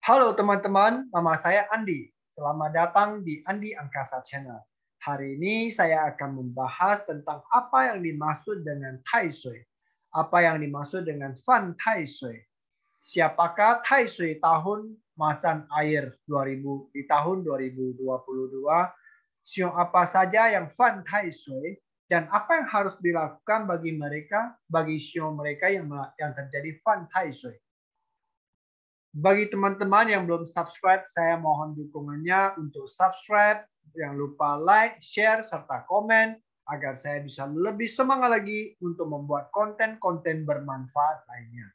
Halo teman-teman, nama saya Andi. Selamat datang di Andi Angkasa Channel. Hari ini saya akan membahas tentang apa yang dimaksud dengan Tai Sui. Apa yang dimaksud dengan Fan Tai Sui. Siapakah Tai Sui tahun macan air 2000 di tahun 2022? Siu apa saja yang Fan Tai Sui dan apa yang harus dilakukan bagi siu mereka yang terjadi Fan Tai Sui. Bagi teman-teman yang belum subscribe, saya mohon dukungannya untuk subscribe. Jangan lupa like, share, serta komen agar saya bisa lebih semangat lagi untuk membuat konten-konten bermanfaat lainnya.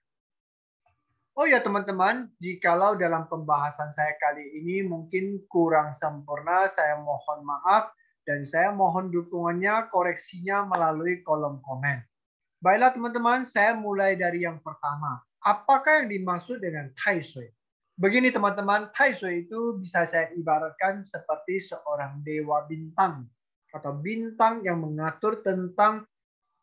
Oh ya teman-teman, jikalau dalam pembahasan saya kali ini mungkin kurang sempurna, saya mohon maaf dan saya mohon dukungannya, koreksinya melalui kolom komen. Baiklah teman-teman, saya mulai dari yang pertama. Apakah yang dimaksud dengan Tai Sui? Begini teman-teman, Tai Sui itu bisa saya ibaratkan seperti seorang dewa bintang atau bintang yang mengatur tentang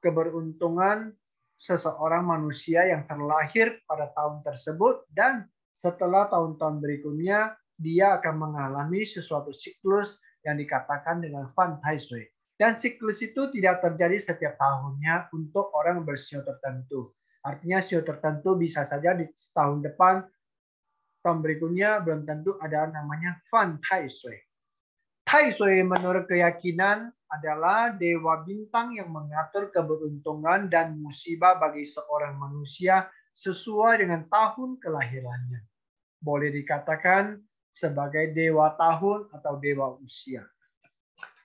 keberuntungan seseorang manusia yang terlahir pada tahun tersebut dan setelah tahun-tahun berikutnya dia akan mengalami sesuatu siklus yang dikatakan dengan Fan Tai Sui. Dan siklus itu tidak terjadi setiap tahunnya untuk orang bersio tertentu. Artinya sio tertentu bisa saja di tahun depan, tahun berikutnya belum tentu ada namanya Fan Tai Sui. Tai Sui menurut keyakinan adalah dewa bintang yang mengatur keberuntungan dan musibah bagi seorang manusia sesuai dengan tahun kelahirannya. Boleh dikatakan sebagai dewa tahun atau dewa usia.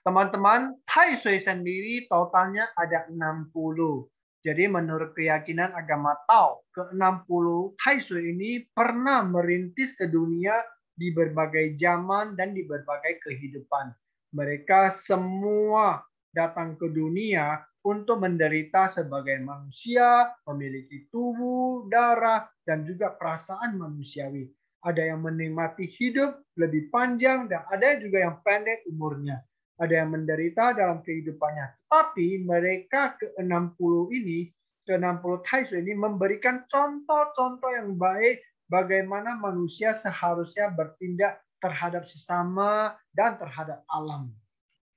Teman-teman, Tai Sui sendiri totalnya ada 60. Jadi menurut keyakinan agama Tao, ke-60 Tai Sui ini pernah merintis ke dunia di berbagai zaman dan di berbagai kehidupan. Mereka semua datang ke dunia untuk menderita sebagai manusia, memiliki tubuh, darah, dan juga perasaan manusiawi. Ada yang menikmati hidup lebih panjang dan ada juga yang pendek umurnya. Ada yang menderita dalam kehidupannya. Tapi mereka ke-60 ini, ke-60 Tai Sui ini memberikan contoh-contoh yang baik bagaimana manusia seharusnya bertindak terhadap sesama dan terhadap alam.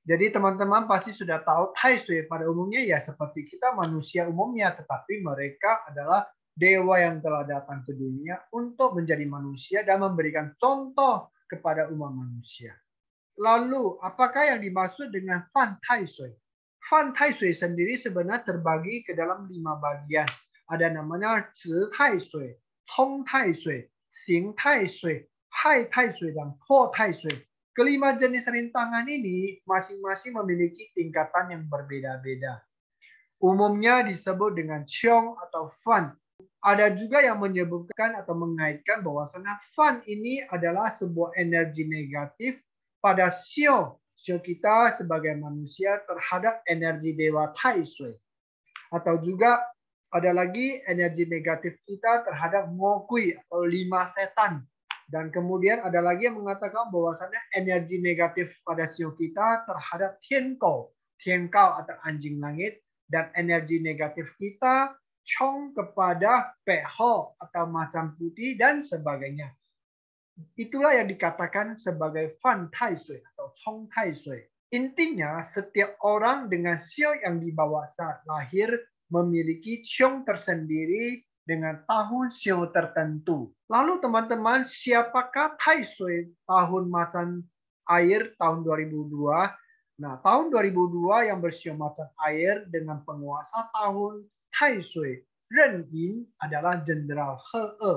Jadi teman-teman pasti sudah tahu Tai Sui pada umumnya ya seperti kita manusia umumnya, tetapi mereka adalah dewa yang telah datang ke dunia untuk menjadi manusia dan memberikan contoh kepada umat manusia. Lalu, apakah yang dimaksud dengan Fan Tai Sui? Fan Tai Sui sendiri sebenarnya terbagi ke dalam 5 bagian. Ada namanya Zhi Tai Sui, Cong Tai Sui, Xing Tai Sui, Hai Tai Sui, dan Po Tai Sui. Kelima jenis rintangan ini masing-masing memiliki tingkatan yang berbeda-beda. Umumnya disebut dengan Qiong atau Fan. Ada juga yang menyebutkan atau mengaitkan bahwasanya Fan ini adalah sebuah energi negatif pada sio kita sebagai manusia terhadap energi dewa Tai Sui. Atau juga ada lagi energi negatif kita terhadap Ngokui atau 5 setan. Dan kemudian ada lagi yang mengatakan bahwasannya energi negatif pada sio kita terhadap Tiankao atau anjing langit, dan energi negatif kita Chong kepada Peho atau macan putih dan sebagainya. Itulah yang dikatakan sebagai Fan Tai Sui atau Cong Tai Sui. Intinya, setiap orang dengan sio yang dibawa saat lahir memiliki ciong tersendiri dengan tahun sio tertentu. Lalu teman-teman, siapakah Tai Sui tahun macan air tahun 2002? Nah, tahun 2002 yang bersio macan air dengan penguasa tahun Tai Sui Ren Yin adalah Jenderal He E.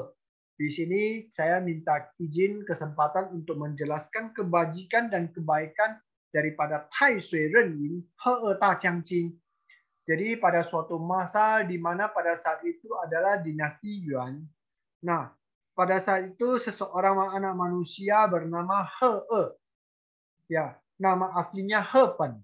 Di sini saya minta izin kesempatan untuk menjelaskan kebajikan dan kebaikan daripada Tai Sui Ren Yin He E Ta Jiang Jin. Jadi pada suatu masa di mana pada saat itu adalah dinasti Yuan. Nah, pada saat itu seseorang anak manusia bernama He E. Ya, nama aslinya He Pen.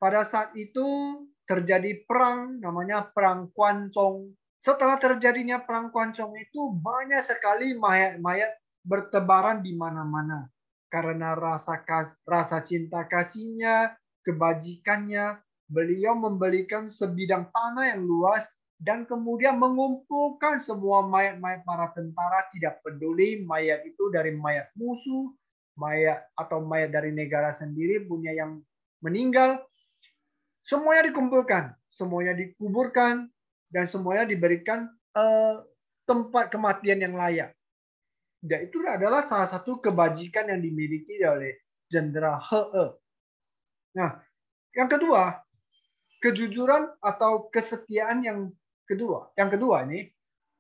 Pada saat itu terjadi perang namanya Perang Kuancong. Setelah terjadinya Perang Kuancong itu banyak sekali mayat-mayat bertebaran di mana-mana. Karena rasa cinta kasihnya, kebajikannya, beliau membelikan sebidang tanah yang luas dan kemudian mengumpulkan semua mayat-mayat para tentara, tidak peduli mayat itu dari mayat musuh, mayat atau mayat dari negara sendiri punya yang meninggal, semuanya dikumpulkan, semuanya dikuburkan, dan semuanya diberikan tempat kematian yang layak. Dan itu adalah salah satu kebajikan yang dimiliki oleh Jenderal He. Nah, yang kedua, kejujuran atau kesetiaan yang kedua. Yang kedua ini,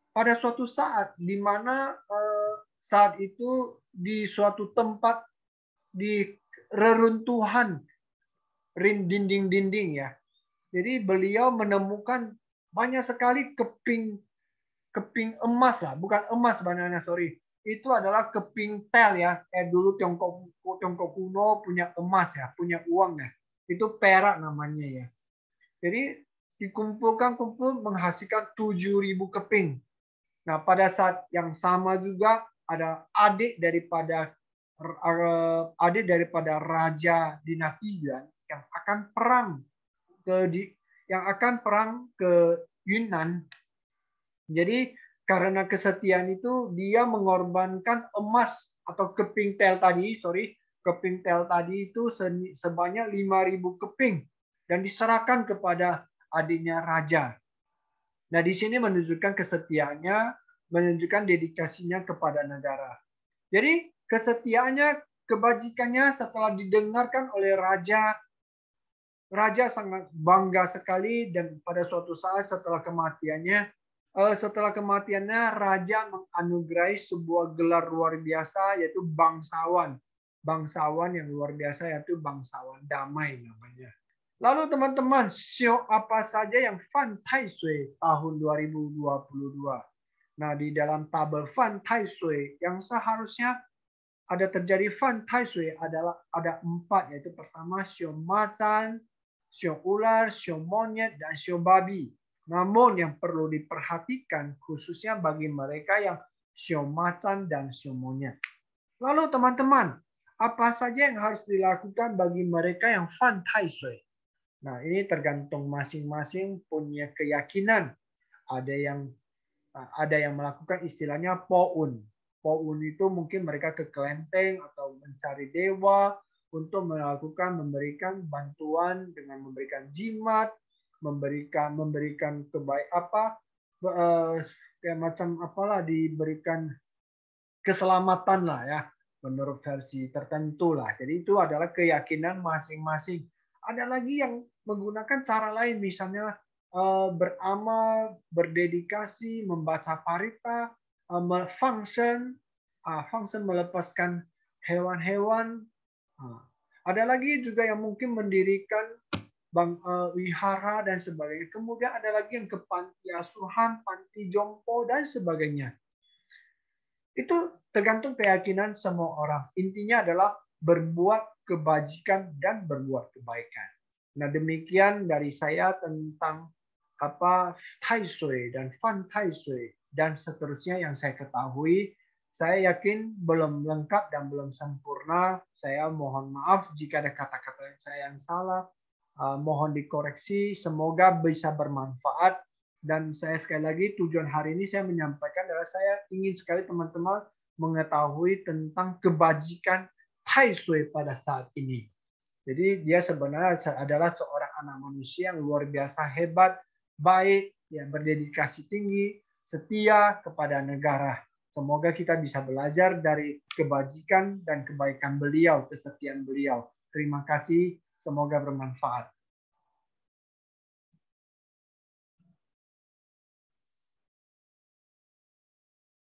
pada suatu saat di mana saat itu di suatu tempat di reruntuhan dinding-dinding ya. Jadi beliau menemukan banyak sekali keping emas lah, bukan emas banana, sorry. Itu adalah keping tel ya. Dulu Tiongkok kuno punya emas ya, punya uang ya. Itu perak namanya ya. Jadi dikumpul menghasilkan 7.000 keping. Nah, pada saat yang sama juga ada adik daripada raja dinasti Yuan yang akan perang ke Yunnan. Jadi karena kesetiaan itu dia mengorbankan emas atau keping tel tadi itu sebanyak 5.000 keping dan diserahkan kepada adiknya raja. Nah, di sini menunjukkan kesetiaannya, menunjukkan dedikasinya kepada negara. Jadi kesetiaannya, kebajikannya setelah didengarkan oleh raja, raja sangat bangga sekali, dan pada suatu saat setelah kematiannya, raja menganugerahi sebuah gelar luar biasa, yaitu bangsawan. Bangsawan yang luar biasa, yaitu bangsawan damai namanya. Lalu teman-teman, show apa saja yang Fan Tai Sui tahun 2022? Nah, di dalam tabel Fan Tai Sui yang seharusnya ada terjadi Fan Tai Sui adalah ada 4, yaitu pertama show macan, show ular, show monyet, dan show babi. Namun yang perlu diperhatikan khususnya bagi mereka yang show macan dan show monyet. Lalu teman-teman, apa saja yang harus dilakukan bagi mereka yang Fan Tai Sui? Nah, ini tergantung masing-masing punya keyakinan. Ada yang melakukan istilahnya poun. Poun itu mungkin mereka ke kelenteng atau mencari dewa untuk memberikan bantuan dengan memberikan jimat, memberikan kayak macam apalah, diberikan keselamatan lah ya, menurut versi tertentu lah. Jadi itu adalah keyakinan masing-masing. Ada lagi yang menggunakan cara lain, misalnya beramal, berdedikasi, membaca parita, function melepaskan hewan-hewan. Ada lagi juga yang mungkin mendirikan wihara dan sebagainya. Kemudian ada lagi yang ke panti asuhan, panti jompo dan sebagainya. Itu tergantung keyakinan semua orang. Intinya adalah berbuat kebajikan dan berbuat kebaikan. Nah, demikian dari saya tentang Tai Sui dan Fan Tai Sui dan seterusnya yang saya ketahui. Saya yakin belum lengkap dan belum sempurna. Saya mohon maaf jika ada kata-kata saya yang salah. Mohon dikoreksi. Semoga bisa bermanfaat. Dan saya sekali lagi, tujuan hari ini saya menyampaikan adalah saya ingin sekali teman-teman mengetahui tentang kebajikan Tai Sui pada saat ini. Jadi dia sebenarnya adalah seorang anak manusia yang luar biasa hebat, baik, yang berdedikasi tinggi, setia kepada negara. Semoga kita bisa belajar dari kebajikan dan kebaikan beliau, kesetiaan beliau. Terima kasih, semoga bermanfaat.